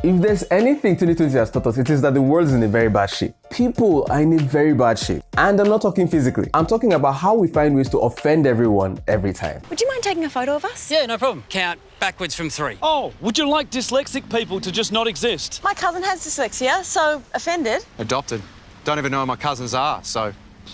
If there's anything 2020 has taught us, it is that the world is in a very bad shape. People are in a very bad shape. And I'm not talking physically. I'm talking about how we find ways to offend everyone every time. Would you mind taking a photo of us? Yeah, no problem. Count backwards from 3. Oh, would you like dyslexic people to just not exist? My cousin has dyslexia, so offended. Adopted. Don't even know who my cousins are, so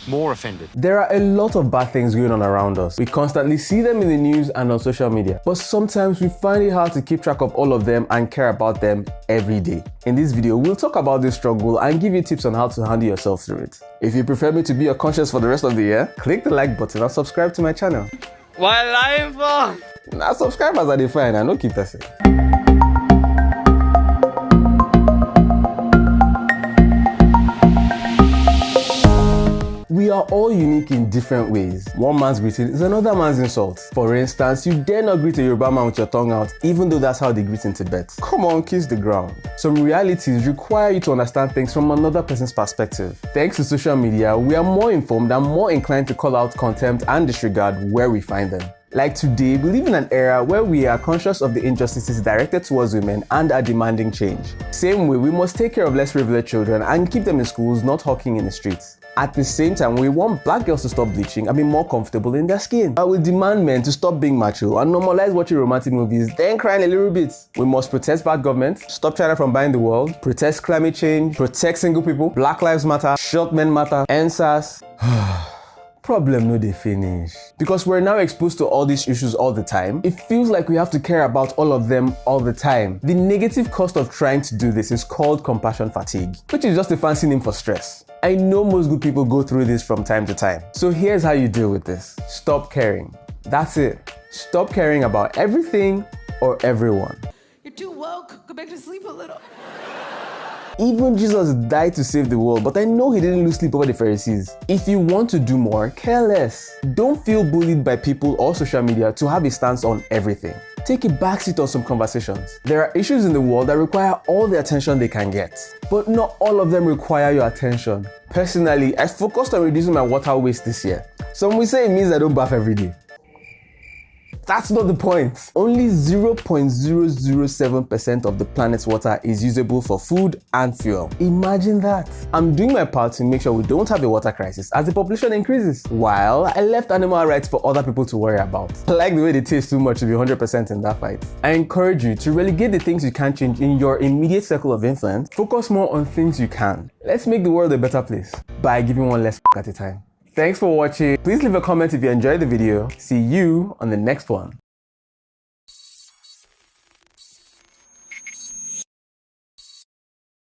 more offended. There are a lot of bad things going on around us. We constantly see them in the news and on social media, but sometimes we find it hard to keep track of all of them and care about them every day. In this video, we'll talk about this struggle and give you tips on how to handle yourself through it. If you prefer me to be your conscience for the rest of the year, click the like button and subscribe to my channel. Why lying for? Now subscribers are defined, I don't keep pressing. We are all unique in different ways. One man's greeting is another man's insult. For instance, you dare not greet a Yoruba man with your tongue out, even though that's how they greet in Tibet. Come on, kiss the ground. Some realities require you to understand things from another person's perspective. Thanks to social media, we are more informed and more inclined to call out contempt and disregard where we find them. Like today, we live in an era where we are conscious of the injustices directed towards women and are demanding change. Same way, we must take care of less privileged children and keep them in schools, not hawking in the streets. At the same time, we want black girls to stop bleaching and be more comfortable in their skin. But we demand men to stop being macho and normalize watching romantic movies, then crying a little bit. We must protest bad government, stop China from buying the world, protest climate change, protect single people, Black Lives Matter, Short Men Matter, NSAS. Problem no dey finish. Because we're now exposed to all these issues all the time, it feels like we have to care about all of them all the time. The negative cost of trying to do this is called compassion fatigue, which is just a fancy name for stress. I know most good people go through this from time to time. So here's how you deal with this. Stop caring. That's it. Stop caring about everything or everyone. You're too woke. Go back to sleep a little. Even Jesus died to save the world, but I know he didn't lose sleep over the Pharisees. If you want to do more, care less. Don't feel bullied by people or social media to have a stance on everything. Take a backseat on some conversations. There are issues in the world that require all the attention they can get, but not all of them require your attention. Personally, I focused on reducing my water waste this year. Some will say it means I don't bath every day. That's not the point. Only 0.007% of the planet's water is usable for food and fuel. Imagine that. I'm doing my part to make sure we don't have a water crisis as the population increases, while I left animal rights for other people to worry about. I like the way they taste too much to be 100% in that fight. I encourage you to relegate the things you can't change in your immediate circle of influence. Focus more on things you can. Let's make the world a better place by giving one less at a time. Thanks for watching. Please leave a comment if you enjoyed the video. See you on the next one.